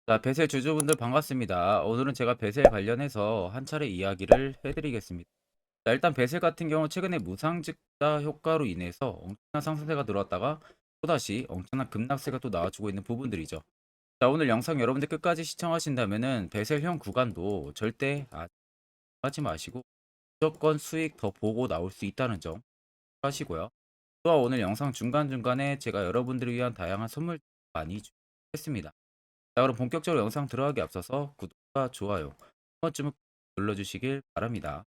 자, 베셀 주주분들 반갑습니다. 오늘은 제가 베셀 관련해서 한 차례 이야기를 해드리겠습니다. 자, 일단 베셀 같은 경우 최근에 무상증자 효과로 인해서 엄청난 상승세가 들어왔다가 또다시 엄청난 급락세가 또 나와주고 있는 부분들이죠. 자, 오늘 영상 여러분들 끝까지 시청하신다면은 베셀형 구간도 절대 하지 마시고 무조건 수익 더 보고 나올 수 있다는 점 하시고요. 또한 오늘 영상 중간중간에 제가 여러분들을 위한 다양한 선물 많이 준비했습니다. 자, 그럼 본격적으로 영상 들어가기 앞서서 구독과 좋아요 한 번쯤은 눌러주시길 바랍니다.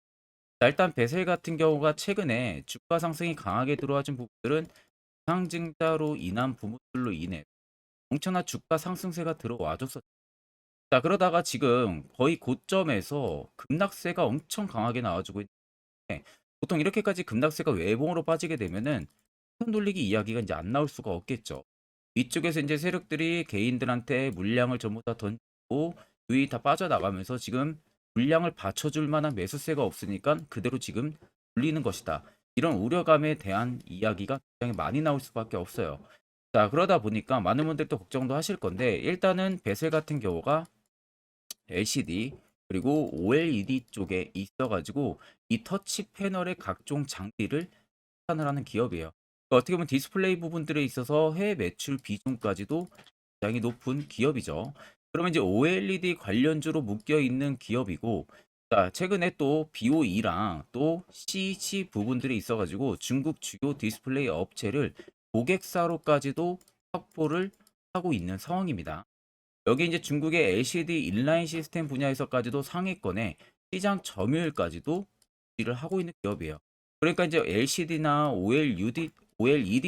자, 일단 베셀 같은 경우가 최근에 주가 상승이 강하게 들어와준 부분들은 상증자로 인한 부분들로 인해 엄청난 주가 상승세가 들어와줬었죠. 자, 그러다가 지금 거의 고점에서 급락세가 엄청 강하게 나와주고 있는데, 보통 이렇게까지 급락세가 외봉으로 빠지게 되면은 큰 돌리기 이야기가 이제 안 나올 수가 없겠죠. 위쪽에서 이제 세력들이 개인들한테 물량을 전부 다 던지고 유이 다 빠져나가면서 지금 물량을 받쳐줄 만한 매수세가 없으니까 그대로 지금 불리는 것이다. 이런 우려감에 대한 이야기가 굉장히 많이 나올 수밖에 없어요. 자, 그러다 보니까 많은 분들이 또 걱정도 하실 건데, 일단은 베셀 같은 경우가 LCD 그리고 OLED 쪽에 있어가지고 이 터치 패널의 각종 장비를 생산을 하는 기업이에요. 그러니까 어떻게 보면 디스플레이 부분들에 있어서 해외 매출 비중까지도 굉장히 높은 기업이죠. 그러면 이제 OLED 관련주로 묶여 있는 기업이고, 자, 최근에 또 BOE랑 또 CG 부분들이 있어가지고 중국 주요 디스플레이 업체를 고객사로까지도 확보를 하고 있는 상황입니다. 여기 이제 중국의 LCD 인라인 시스템 분야에서까지도 상위권에 시장 점유율까지도 유지를 하고 있는 기업이에요. 그러니까 이제 LCD나 OLED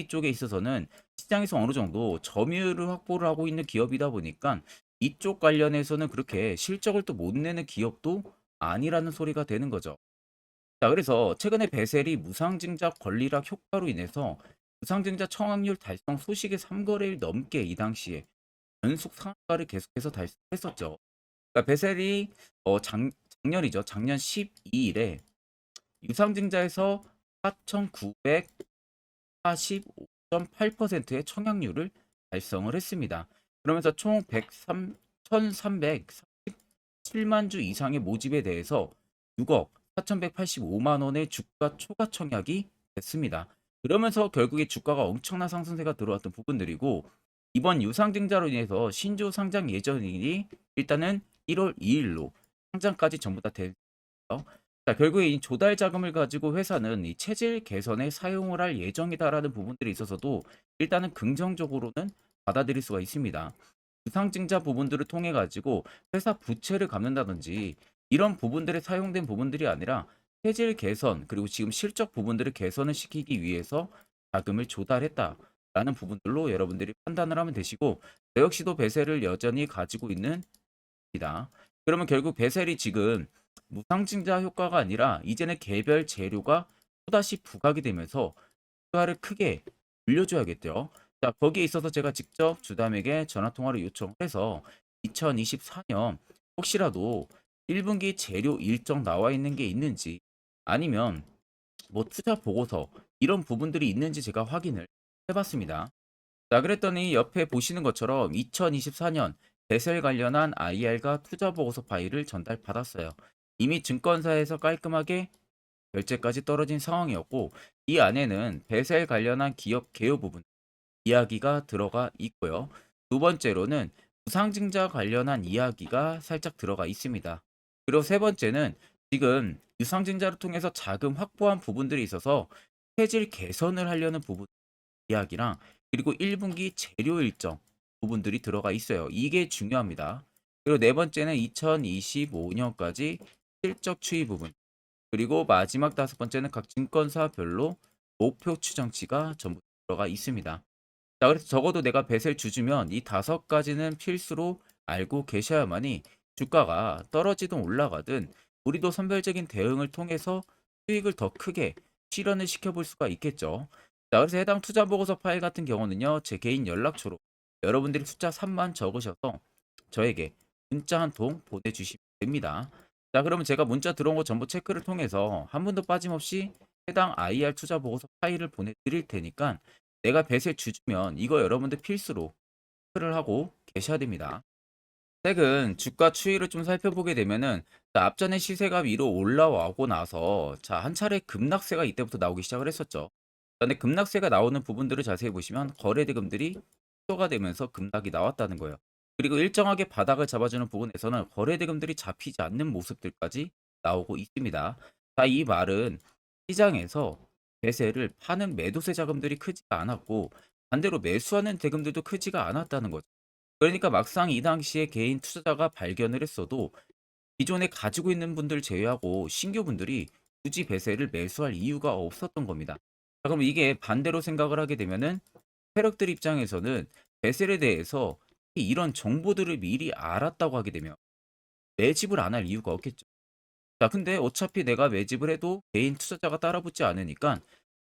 쪽에 있어서는 시장에서 어느 정도 점유율을 확보를 하고 있는 기업이다 보니까 이쪽 관련해서는 그렇게 실적을 또 못 내는 기업도 아니라는 소리가 되는 거죠. 자, 그래서 최근에 베셀이 무상증자 권리락 효과로 인해서 무상증자 청약률 달성 소식의 3거래일 넘게 이 당시에 연속 상한가를 계속해서 달성했었죠. 그러니까 베셀이 작년이죠. 작년 12일에 유상증자에서 4,945.8%의 청약률을 달성을 했습니다. 그러면서 총 1,337만 주 이상의 모집에 대해서 6억 4,185만 원의 주가 초과 청약이 됐습니다. 그러면서 결국에 주가가 엄청난 상승세가 들어왔던 부분들이고, 이번 유상증자로 인해서 신주 상장 예정일이 일단은 1월 2일로 상장까지 전부 다 됐어요. 자, 결국에 이 조달 자금을 가지고 회사는 이 체질 개선에 사용을 할 예정이다라는 부분들이 있어서도 일단은 긍정적으로는 받아들일 수가 있습니다. 유상증자 부분들을 통해 가지고 회사 부채를 갚는다든지 이런 부분들에 사용된 부분들이 아니라 체질 개선 그리고 지금 실적 부분들을 개선을 시키기 위해서 자금을 조달했다라는 부분들로 여러분들이 판단을 하면 되시고, 저 역시도 베셀을 여전히 가지고 있는 입니다. 그러면 결국 베셀이 지금 무상증자 효과가 아니라 이제는 개별 재료가 또다시 부각이 되면서 주가를 크게 올려줘야겠죠. 자, 거기에 있어서 제가 직접 주담에게 전화 통화를 요청해서 2024년 혹시라도 1분기 재료 일정 나와 있는 게 있는지, 아니면 뭐 투자 보고서 이런 부분들이 있는지 제가 확인을 해봤습니다. 자, 그랬더니 옆에 보시는 것처럼 2024년 베셀 관련한 IR과 투자 보고서 파일을 전달받았어요. 이미 증권사에서 깔끔하게 결제까지 떨어진 상황이었고, 이 안에는 베셀 관련한 기업 개요 부분 이야기가 들어가 있고요. 두 번째로는 무상증자 관련한 이야기가 살짝 들어가 있습니다. 그리고 세 번째는 지금 유상증자를 통해서 자금 확보한 부분들이 있어서 체질 개선을 하려는 부분 이야기랑, 그리고 1분기 재료 일정 부분들이 들어가 있어요. 이게 중요합니다. 그리고 네 번째는 2025년까지 실적 추이 부분, 그리고 마지막 다섯 번째는 각 증권사별로 목표 추정치가 전부 들어가 있습니다. 자, 그래서 적어도 내가 베셀 주주면 이 다섯 가지는 필수로 알고 계셔야만이 주가가 떨어지든 올라가든 우리도 선별적인 대응을 통해서 수익을 더 크게 실현을 시켜볼 수가 있겠죠. 자, 그래서 해당 투자 보고서 파일 같은 경우는요, 제 개인 연락처로 여러분들이 숫자 3만 적으셔서 저에게 문자 한 통 보내주시면 됩니다. 자, 그러면 제가 문자 들어온 거 전부 체크를 통해서 한 분도 빠짐없이 해당 IR 투자 보고서 파일을 보내드릴 테니까, 내가 뱃을 주주면 이거 여러분들 필수로 체크를 하고 계셔야 됩니다. 최근 주가 추이를 좀 살펴보게 되면은 앞전에 시세가 위로 올라오고 나서 한 차례 급락세가 이때부터 나오기 시작을 했었죠. 근데 급락세가 나오는 부분들을 자세히 보시면 거래 대금들이 축소가 되면서 급락이 나왔다는 거예요. 그리고 일정하게 바닥을 잡아주는 부분에서는 거래 대금들이 잡히지 않는 모습들까지 나오고 있습니다. 이 말은 시장에서 대세를 파는 매도세 자금들이 크지가 않았고 반대로 매수하는 대금들도 크지가 않았다는 거죠. 그러니까 막상 이 당시에 개인 투자자가 발견을 했어도 기존에 가지고 있는 분들 제외하고 신규 분들이 굳이 배세를 매수할 이유가 없었던 겁니다. 그럼 이게 반대로 생각을 하게 되면은 세력들 입장에서는 배세에 대해서 이런 정보들을 미리 알았다고 하게 되면 매집을 안 할 이유가 없겠죠. 근데 어차피 내가 매집을 해도 개인 투자자가 따라붙지 않으니까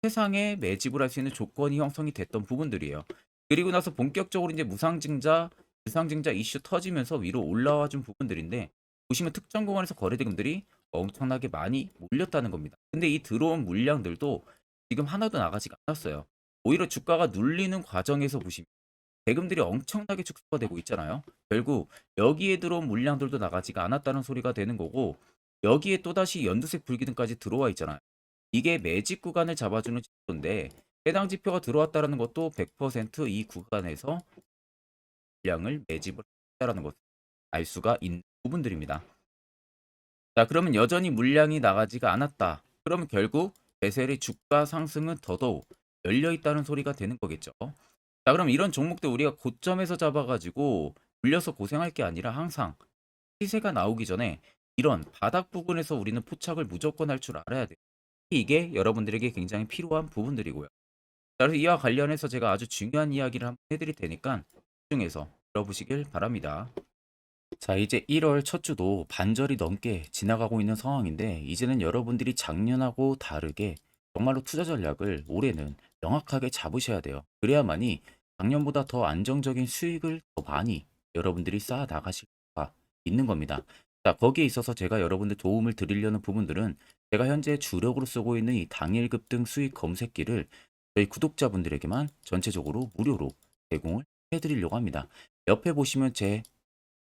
세상에 매집을 할 수 있는 조건이 형성이 됐던 부분들이에요. 그리고 나서 본격적으로 이제 무상증자, 유상증자 이슈 터지면서 위로 올라와 준 부분들인데 보시면 특정 구간에서 거래 대금들이 엄청나게 많이 몰렸다는 겁니다. 근데 이 들어온 물량들도 지금 하나도 나가지가 않았어요. 오히려 주가가 눌리는 과정에서 보시면 대금들이 엄청나게 축소가 되고 있잖아요. 결국 여기에 들어온 물량들도 나가지가 않았다는 소리가 되는 거고 여기에 또다시 연두색 불기둥까지 들어와 있잖아요. 이게 매집 구간을 잡아주는 지표인데 해당 지표가 들어왔다는 것도 100%이 구간에서 물량을 매집을 했다는 것을 알 수가 있는 부분들입니다. 그러면 여전히 물량이 나가지가 않았다. 그러면 결국 베셀의 주가 상승은 더더욱 열려 있다는 소리가 되는 거겠죠. 그럼 이런 종목들 우리가 고점에서 잡아가지고 물려서 고생할 게 아니라 항상 시세가 나오기 전에 이런 바닥 부분에서 우리는 포착을 무조건 할 줄 알아야 돼요. 이게 여러분들에게 굉장히 필요한 부분들이고요. 그래서 이와 관련해서 제가 아주 중요한 이야기를 한번 해드릴 테니까 집중해서 들어보시길 바랍니다. 이제 1월 첫 주도 반절이 넘게 지나가고 있는 상황인데 이제는 여러분들이 작년하고 다르게 정말로 투자 전략을 올해는 명확하게 잡으셔야 돼요. 그래야만이 작년보다 더 안정적인 수익을 더 많이 여러분들이 쌓아 나가실 수가 있는 겁니다. 거기에 있어서 제가 여러분들 도움을 드리려는 부분들은 제가 현재 주력으로 쓰고 있는 이 당일 급등 수익 검색기를 저희 구독자분들에게만 전체적으로 무료로 제공을 해드리려고 합니다. 옆에 보시면 제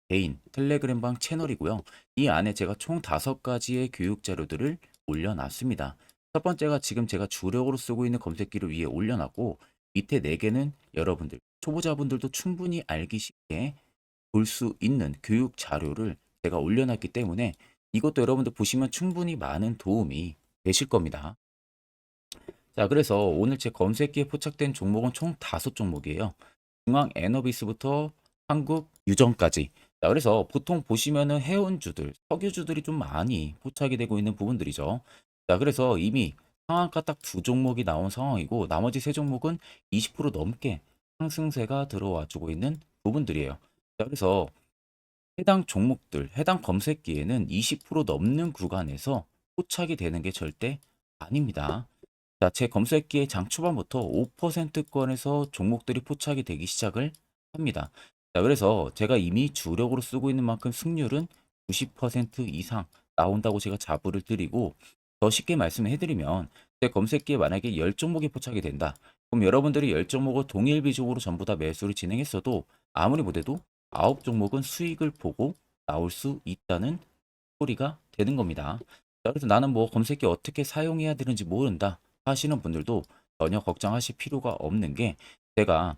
개인 텔레그램방 채널이고요. 이 안에 제가 총 5가지의 교육 자료들을 올려놨습니다. 첫 번째가 지금 제가 주력으로 쓰고 있는 검색기를 위에 올려놨고 밑에 4개는 여러분들 초보자분들도 충분히 알기 쉽게 볼 수 있는 교육 자료를 제가 올려놨기 때문에 이것도 여러분들 보시면 충분히 많은 도움이 되실 겁니다. 그래서 오늘 제 검색기에 포착된 종목은 총 5종목이에요. 중앙 에너비스부터 한국 유전까지. 그래서 보통 보시면은 해운주들, 석유주들이 좀 많이 포착이 되고 있는 부분들이죠. 그래서 이미 상한가 딱 2종목이 나온 상황이고 나머지 3종목은 20% 넘게 상승세가 들어와 주고 있는 부분들이에요. 그래서 해당 종목들, 해당 검색기에는 20% 넘는 구간에서 포착이 되는 게 절대 아닙니다. 제 검색기에 장 초반부터 5%권에서 종목들이 포착이 되기 시작을 합니다. 그래서 제가 이미 주력으로 쓰고 있는 만큼 승률은 90% 이상 나온다고 제가 자부를 드리고 더 쉽게 말씀해 드리면 제 검색기에 만약에 10종목이 포착이 된다. 그럼 여러분들이 10종목을 동일 비중으로 전부 다 매수를 진행했어도 아무리 못해도 9종목은 수익을 보고 나올 수 있다는 소리가 되는 겁니다. 그래서 나는 뭐 검색기 어떻게 사용해야 되는지 모른다 하시는 분들도 전혀 걱정하실 필요가 없는 게 제가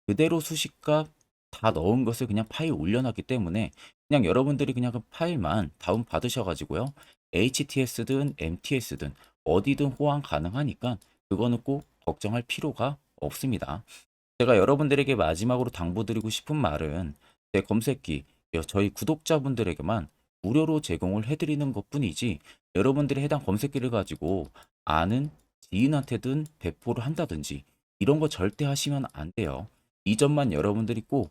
그대로 수식값 다 넣은 것을 그냥 파일 올려놨기 때문에 그냥 여러분들이 그냥 그 파일만 다운 받으셔가지고요. HTS든 MTS든 어디든 호환 가능하니까 그거는 꼭 걱정할 필요가 없습니다. 제가 여러분들에게 마지막으로 당부드리고 싶은 말은 제 검색기 저희 구독자분들에게만 무료로 제공을 해드리는 것뿐이지 여러분들이 해당 검색기를 가지고 아는 지인한테든 배포를 한다든지 이런 거 절대 하시면 안 돼요. 이 점만 여러분들이 꼭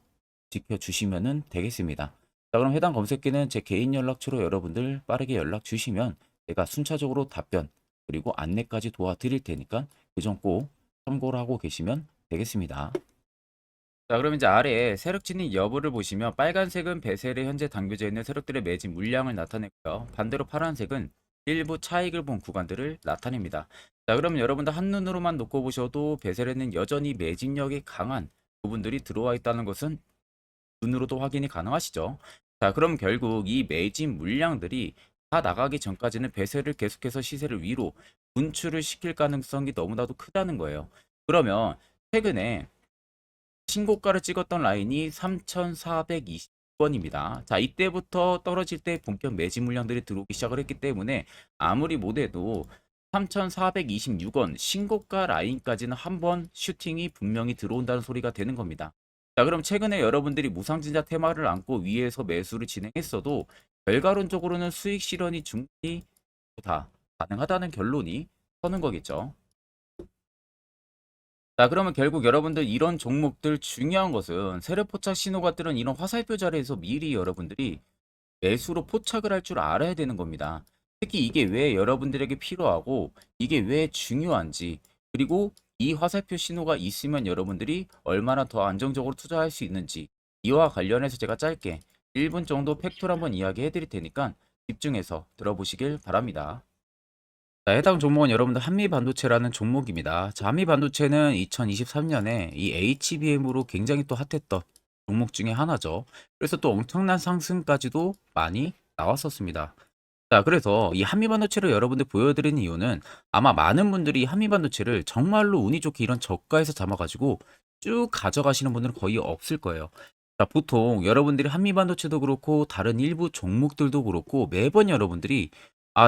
지켜주시면 되겠습니다. 그럼 해당 검색기는 제 개인 연락처로 여러분들 빠르게 연락 주시면 제가 순차적으로 답변 그리고 안내까지 도와드릴 테니까 그 점 꼭 참고를 하고 계시면 되겠습니다. 그럼 이제 아래에 세력 진입 여부를 보시면 빨간색은 배셀에 현재 담겨져 있는 세력들의 매집 물량을 나타내고요. 반대로 파란색은 일부 차익을 본 구간들을 나타냅니다. 그러면 여러분들 한눈으로만 놓고 보셔도 배셀에는 여전히 매집력이 강한 부분들이 들어와 있다는 것은 눈으로도 확인이 가능하시죠. 자, 그럼 결국 이 매집 물량들이 다 나가기 전까지는 배세를 계속해서 시세를 위로 분출을 시킬 가능성이 너무나도 크다는 거예요. 그러면 최근에 신고가를 찍었던 라인이 3,420원입니다. 자, 이때부터 떨어질 때 본격 매집 물량들이 들어오기 시작을 했기 때문에 아무리 못해도 3,426원 신고가 라인까지는 한번 슈팅이 분명히 들어온다는 소리가 되는 겁니다. 자, 그럼 최근에 여러분들이 무상증자 테마를 안고 위에서 매수를 진행했어도 결과론적으로는 수익 실현이 충분히 다 가능하다는 결론이 서는 거겠죠. 자, 그러면 결국 여러분들 이런 종목들 중요한 것은 세력 포착 신호가 뜨는 이런 화살표 자리에서 미리 여러분들이 매수로 포착을 할 줄 알아야 되는 겁니다. 특히 이게 왜 여러분들에게 필요하고 이게 왜 중요한지, 그리고 이 화살표 신호가 있으면 여러분들이 얼마나 더 안정적으로 투자할 수 있는지, 이와 관련해서 제가 짧게 1분 정도 팩트를 한번 이야기해 드릴 테니까 집중해서 들어보시길 바랍니다. 자, 해당 종목은 여러분들 한미반도체라는 종목입니다. 자, 한미반도체는 2023년에 이 HBM으로 굉장히 또 핫했던 종목 중에 하나죠. 그래서 또 엄청난 상승까지도 많이 나왔었습니다. 자, 그래서 이 한미반도체를 여러분들 보여드리는 이유는 아마 많은 분들이 한미반도체를 정말로 운이 좋게 이런 저가에서 잡아가지고 쭉 가져가시는 분들은 거의 없을 거예요. 자, 보통 여러분들이 한미반도체도 그렇고 다른 일부 종목들도 그렇고 매번 여러분들이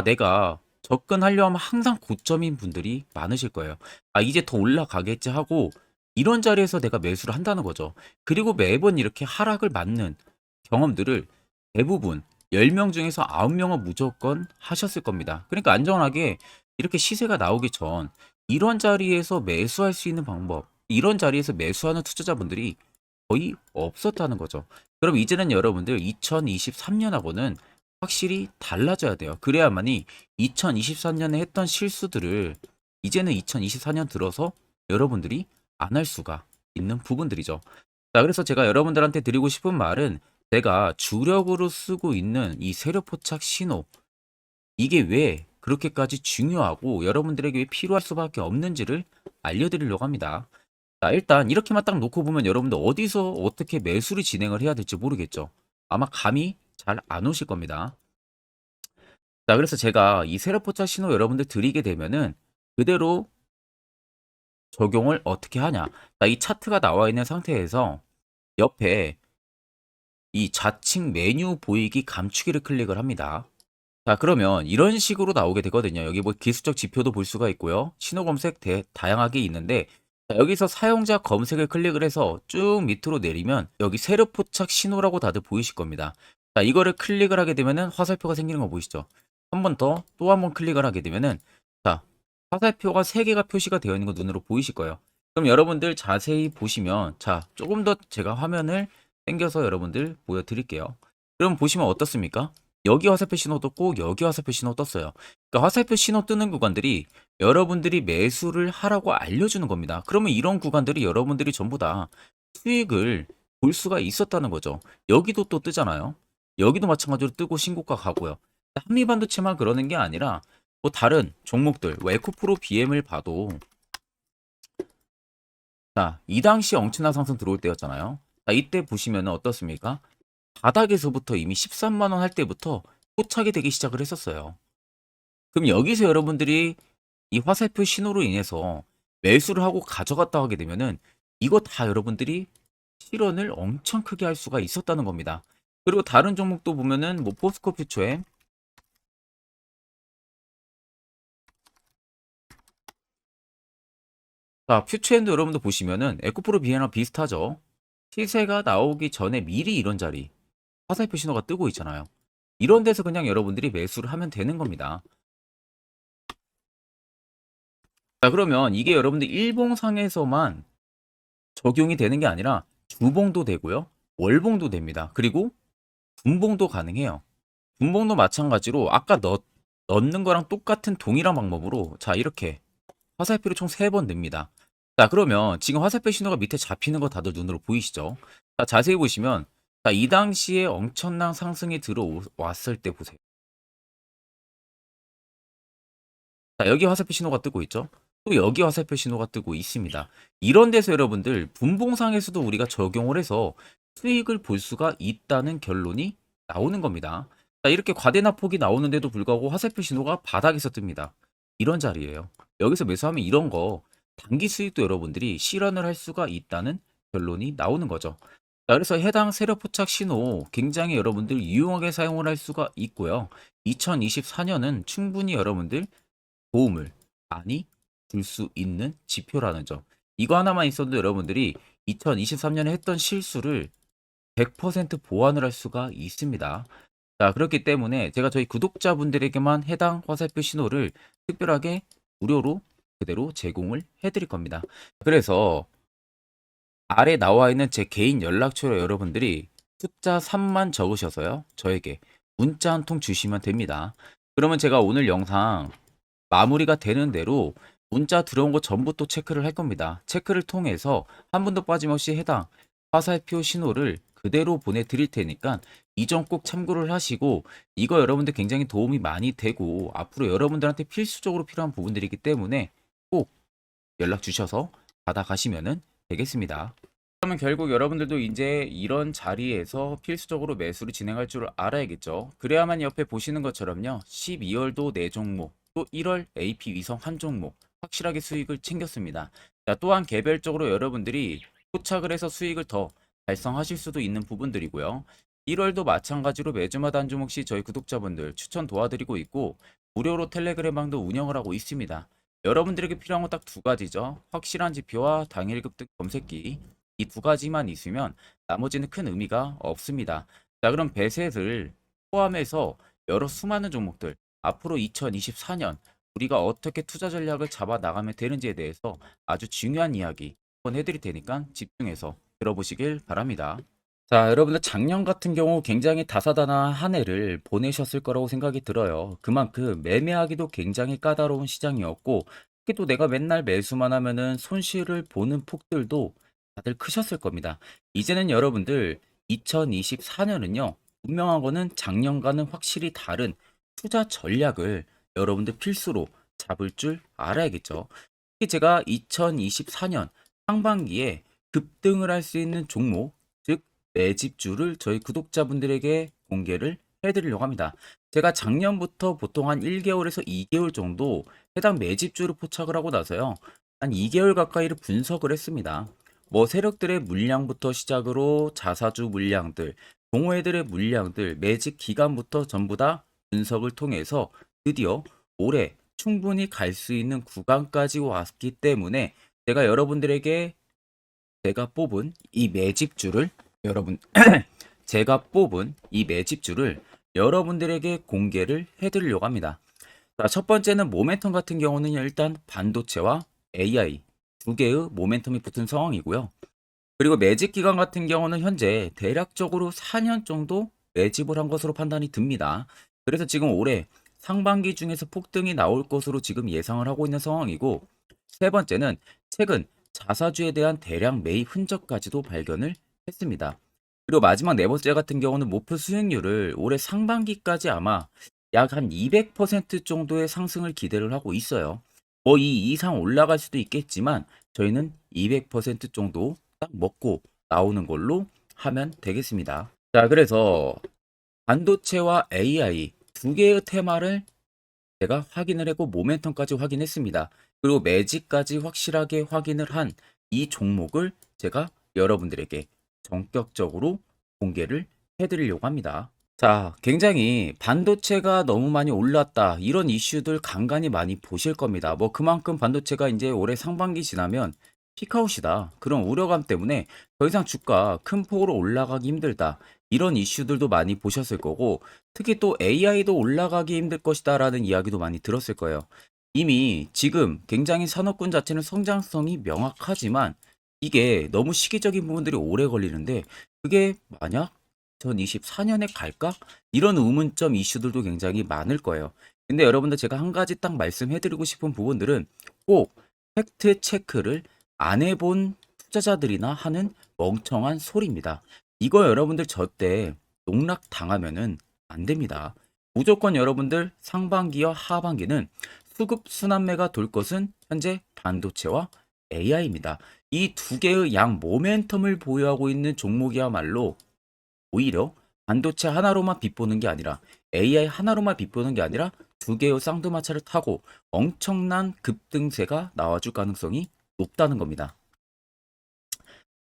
내가 접근하려 하면 항상 고점인 분들이 많으실 거예요. 이제 더 올라가겠지 하고 이런 자리에서 내가 매수를 한다는 거죠. 그리고 매번 이렇게 하락을 맞는 경험들을 대부분 10명 중에서 9명은 무조건 하셨을 겁니다. 그러니까 안전하게 이렇게 시세가 나오기 전 이런 자리에서 매수할 수 있는 방법, 이런 자리에서 매수하는 투자자분들이 거의 없었다는 거죠. 그럼 이제는 여러분들 2023년하고는 확실히 달라져야 돼요. 그래야만이 2023년에 했던 실수들을 이제는 2024년 들어서 여러분들이 안 할 수가 있는 부분들이죠. 자, 그래서 제가 여러분들한테 드리고 싶은 말은 제가 주력으로 쓰고 있는 이 세력 포착 신호, 이게 왜 그렇게까지 중요하고 여러분들에게 왜 필요할 수밖에 없는지를 알려드리려고 합니다. 자, 일단 이렇게만 딱 놓고 보면 여러분들 어디서 어떻게 매수를 진행을 해야 될지 모르겠죠. 아마 감이 잘 안 오실 겁니다. 자, 그래서 제가 이 세력 포착 신호 여러분들 드리게 되면은 그대로 적용을 어떻게 하냐. 자, 이 차트가 나와 있는 상태에서 옆에 이 좌측 메뉴 보이기 감추기를 클릭을 합니다. 자, 그러면 이런 식으로 나오게 되거든요. 여기 뭐 기술적 지표도 볼 수가 있고요. 신호 검색 다양하게 있는데, 자, 여기서 사용자 검색을 클릭을 해서 쭉 밑으로 내리면 여기 세력 포착 신호라고 다들 보이실 겁니다. 자, 이거를 클릭을 하게 되면은 화살표가 생기는 거 보이시죠? 한 번 더 또 한 번 클릭을 하게 되면은 자, 화살표가 3개가 표시가 되어 있는 거 눈으로 보이실 거예요. 그럼 여러분들 자세히 보시면 자, 조금 더 제가 화면을 당겨서 여러분들 보여드릴게요. 그럼 보시면 어떻습니까? 여기 화살표 신호 떴고 여기 화살표 신호 떴어요. 그러니까 화살표 신호 뜨는 구간들이 여러분들이 매수를 하라고 알려주는 겁니다. 그러면 이런 구간들이 여러분들이 전부 다 수익을 볼 수가 있었다는 거죠. 여기도 또 뜨잖아요. 여기도 마찬가지로 뜨고 신고가 가고요. 한미반도체만 그러는 게 아니라 뭐 다른 종목들, 뭐 에코프로 BM을 봐도 자, 이 당시 엄청난 상승 들어올 때였잖아요. 자, 이때 보시면 어떻습니까? 바닥에서부터 이미 13만 원 할 때부터 포착이 되기 시작을 했었어요. 그럼 여기서 여러분들이 이 화살표 신호로 인해서 매수를 하고 가져갔다 하게 되면은 이거 다 여러분들이 실현을 엄청 크게 할 수가 있었다는 겁니다. 그리고 다른 종목도 보면은 뭐 포스코 퓨처엠, 자, 퓨처엠도 여러분들 보시면은 에코프로 비에나 비슷하죠. 시세가 나오기 전에 미리 이런 자리 화살표 신호가 뜨고 있잖아요. 이런 데서 그냥 여러분들이 매수를 하면 되는 겁니다. 자, 그러면 이게 여러분들 일봉상에서만 적용이 되는 게 아니라 주봉도 되고요. 월봉도 됩니다. 그리고 분봉도 가능해요. 분봉도 마찬가지로 아까 넣는 거랑 똑같은 동일한 방법으로 자, 이렇게 화살표를 총 3번 냅니다. 자, 그러면 지금 화살표 신호가 밑에 잡히는 거 다들 눈으로 보이시죠? 자, 자세히 보시면 자, 이 당시에 엄청난 상승이 들어왔을 때 보세요. 자, 여기 화살표 신호가 뜨고 있죠? 또 여기 화살표 신호가 뜨고 있습니다. 이런 데서 여러분들 분봉상에서도 우리가 적용을 해서 수익을 볼 수가 있다는 결론이 나오는 겁니다. 자, 이렇게 과대납폭이 나오는데도 불구하고 화살표 신호가 바닥에서 뜹니다. 이런 자리예요. 여기서 매수하면 이런 거 단기 수익도 여러분들이 실현을 할 수가 있다는 결론이 나오는 거죠. 자, 그래서 해당 세력 포착 신호 굉장히 여러분들 유용하게 사용을 할 수가 있고요. 2024년은 충분히 여러분들 도움을 많이 줄 수 있는 지표라는 점. 이거 하나만 있어도 여러분들이 2023년에 했던 실수를 100% 보완을 할 수가 있습니다. 자, 그렇기 때문에 제가 저희 구독자분들에게만 해당 화살표 신호를 특별하게 무료로 그대로 제공을 해드릴 겁니다. 그래서 아래 나와 있는 제 개인 연락처로 여러분들이 숫자 3만 적으셔서요. 저에게 문자 한 통 주시면 됩니다. 그러면 제가 오늘 영상 마무리가 되는 대로 문자 들어온 거 전부 또 체크를 할 겁니다. 체크를 통해서 한 분도 빠짐없이 해당 화살표 신호를 그대로 보내드릴 테니까 이 점 꼭 참고를 하시고, 이거 여러분들 굉장히 도움이 많이 되고 앞으로 여러분들한테 필수적으로 필요한 부분들이기 때문에 꼭 연락 주셔서 받아가시면 되겠습니다. 그러면 결국 여러분들도 이제 이런 자리에서 필수적으로 매수를 진행할 줄 알아야겠죠. 그래야만 옆에 보시는 것처럼요. 12월도 4종목, 또 1월 AP 위성 한 종목 확실하게 수익을 챙겼습니다. 자, 또한 개별적으로 여러분들이 포착을 해서 수익을 더 달성하실 수도 있는 부분들이고요. 1월도 마찬가지로 매주마다 한 종목씩 저희 구독자분들 추천 도와드리고 있고, 무료로 텔레그램방도 운영을 하고 있습니다. 여러분들에게 필요한 건 딱 두 가지죠. 확실한 지표와 당일 급등 검색기. 이 두 가지만 있으면 나머지는 큰 의미가 없습니다. 자, 그럼 배셋을 포함해서 여러 수많은 종목들, 앞으로 2024년 우리가 어떻게 투자 전략을 잡아 나가면 되는지에 대해서 아주 중요한 이야기 한번 해드릴 테니까 집중해서 들어보시길 바랍니다. 자, 여러분들 작년 같은 경우 굉장히 다사다난한 한 해를 보내셨을 거라고 생각이 들어요. 그만큼 매매하기도 굉장히 까다로운 시장이었고, 특히 또 내가 맨날 매수만 하면은 손실을 보는 폭들도 다들 크셨을 겁니다. 이제는 여러분들 2024년은요, 분명한 거는 작년과는 확실히 다른 투자 전략을 여러분들 필수로 잡을 줄 알아야겠죠. 특히 제가 2024년 상반기에 급등을 할 수 있는 종목, 즉 매집주를 저희 구독자분들에게 공개를 해드리려고 합니다. 제가 작년부터 보통 한 1개월에서 2개월 정도 해당 매집주를 포착을 하고 나서요, 한 2개월 가까이를 분석을 했습니다. 뭐 세력들의 물량부터 시작으로 자사주 물량들, 동호회들의 물량들, 매집 기간부터 전부 다 분석을 통해서 드디어 올해 충분히 갈 수 있는 구간까지 왔기 때문에 제가 여러분들에게 제가 뽑은 이 매집주를 여러분 제가 뽑은 이 매집주를 여러분들에게 공개를 해드리려고 합니다. 자, 첫 번째는 모멘텀 같은 경우는 일단 반도체와 AI 두 개의 모멘텀이 붙은 상황이고요. 그리고 매집 기간 같은 경우는 현재 대략적으로 4년 정도 매집을 한 것으로 판단이 듭니다. 그래서 지금 올해 상반기 중에서 폭등이 나올 것으로 지금 예상을 하고 있는 상황이고, 세 번째는 최근 자사주에 대한 대량 매입 흔적까지도 발견을 했습니다. 그리고 마지막 네 번째 같은 경우는 목표 수익률을 올해 상반기까지 아마 약 한 200% 정도의 상승을 기대를 하고 있어요. 뭐 이 이상 올라갈 수도 있겠지만 저희는 200% 정도 딱 먹고 나오는 걸로 하면 되겠습니다. 자, 그래서 반도체와 AI 두 개의 테마를 제가 확인을 했고 모멘텀까지 확인했습니다. 그리고 매직까지 확실하게 확인을 한 이 종목을 제가 여러분들에게 전격적으로 공개를 해드리려고 합니다. 자, 굉장히 반도체가 너무 많이 올랐다, 이런 이슈들 간간히 많이 보실 겁니다. 뭐 그만큼 반도체가 이제 올해 상반기 지나면 피크아웃이다, 그런 우려감 때문에 더 이상 주가 큰 폭으로 올라가기 힘들다, 이런 이슈들도 많이 보셨을 거고, 특히 또 AI도 올라가기 힘들 것이다 라는 이야기도 많이 들었을 거예요. 이미 지금 굉장히 산업군 자체는 성장성이 명확하지만 이게 너무 시기적인 부분들이 오래 걸리는데, 그게 만약 2024년에 갈까? 이런 의문점 이슈들도 굉장히 많을 거예요. 근데 여러분들 제가 한 가지 딱 말씀해드리고 싶은 부분들은 꼭 팩트 체크를 안 해본 투자자들이나 하는 멍청한 소리입니다. 이거 여러분들 절대 농락 당하면은 안 됩니다. 무조건 여러분들 상반기와 하반기는 수급 순환매가 돌 것은 현재 반도체와 AI입니다. 이 두 개의 양 모멘텀을 보유하고 있는 종목이야말로 오히려 반도체 하나로만 빗보는 게 아니라 AI 하나로만 빗보는 게 아니라 두 개의 쌍두마차를 타고 엄청난 급등세가 나와줄 가능성이 높다는 겁니다.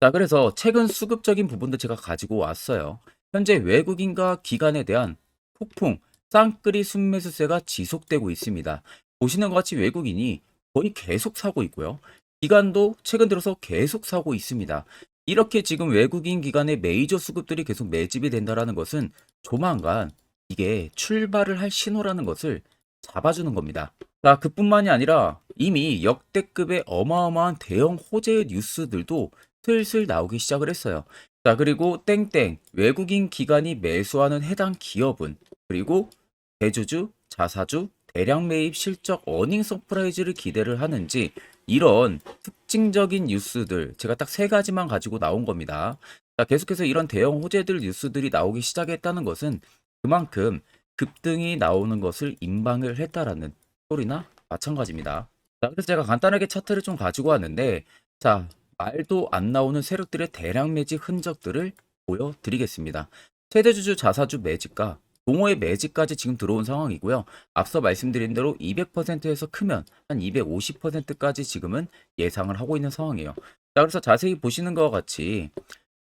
자, 그래서 최근 수급적인 부분도 제가 가지고 왔어요. 현재 외국인과 기관에 대한 폭풍, 쌍끌이 순매수세가 지속되고 있습니다. 보시는 것 같이 외국인이 거의 계속 사고 있고요. 기관도 최근 들어서 계속 사고 있습니다. 이렇게 지금 외국인 기관의 메이저 수급들이 계속 매집이 된다는 것은 조만간 이게 출발을 할 신호라는 것을 잡아주는 겁니다. 자, 그뿐만이 아니라 이미 역대급의 어마어마한 대형 호재의 뉴스들도 슬슬 나오기 시작을 했어요. 자, 그리고 땡땡 외국인 기관이 매수하는 해당 기업은 그리고 대주주, 자사주, 대량 매입 실적 어닝 서프라이즈를 기대를 하는지 이런 특징적인 뉴스들 제가 딱 세 가지만 가지고 나온 겁니다. 자, 계속해서 이런 대형 호재들 뉴스들이 나오기 시작했다는 것은 그만큼 급등이 나오는 것을 임방을 했다라는 소리나 마찬가지입니다. 자, 그래서 제가 간단하게 차트를 좀 가지고 왔는데 자, 말도 안 나오는 세력들의 대량 매집 흔적들을 보여드리겠습니다. 최대주주 자사주 매집과 동호회 매집까지 지금 들어온 상황이고요. 앞서 말씀드린 대로 200%에서 크면 한 250%까지 지금은 예상을 하고 있는 상황이에요. 자, 그래서 자세히 보시는 것과 같이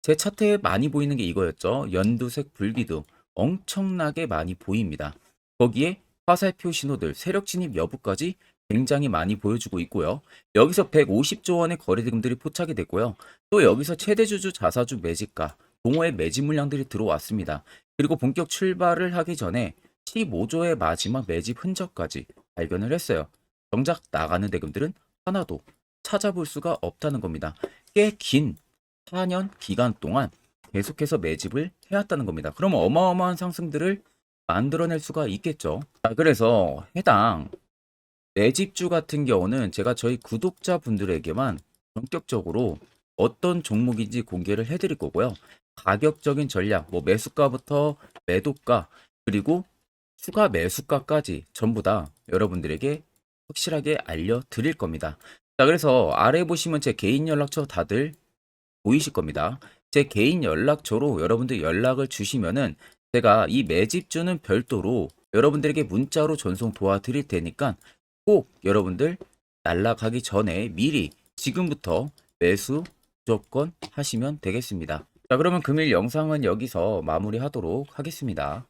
제 차트에 많이 보이는 게 이거였죠. 연두색 불기둥 엄청나게 많이 보입니다. 거기에 화살표 신호들, 세력 진입 여부까지 굉장히 많이 보여주고 있고요. 여기서 150조 원의 거래대금들이 포착이 됐고요. 또 여기서 최대주주 자사주 매집가, 동호회 매집 물량들이 들어왔습니다. 그리고 본격 출발을 하기 전에 15조의 마지막 매집 흔적까지 발견을 했어요. 정작 나가는 대금들은 하나도 찾아볼 수가 없다는 겁니다. 꽤 긴 4년 기간 동안 계속해서 매집을 해왔다는 겁니다. 그러면 어마어마한 상승들을 만들어낼 수가 있겠죠. 자, 그래서 해당 매집주 같은 경우는 제가 저희 구독자분들에게만 본격적으로 어떤 종목인지 공개를 해드릴 거고요. 가격적인 전략, 뭐 매수가부터 매도가, 그리고 추가 매수가까지 전부 다 여러분들에게 확실하게 알려드릴 겁니다. 자, 그래서 아래 보시면 제 개인 연락처 다들 보이실 겁니다. 제 개인 연락처로 여러분들 연락을 주시면은 제가 이 매집주는 별도로 여러분들에게 문자로 전송 도와드릴 테니까 꼭 여러분들 날라가기 전에 미리 지금부터 매수 무조건 하시면 되겠습니다. 자, 그러면 금일 영상은 여기서 마무리하도록 하겠습니다.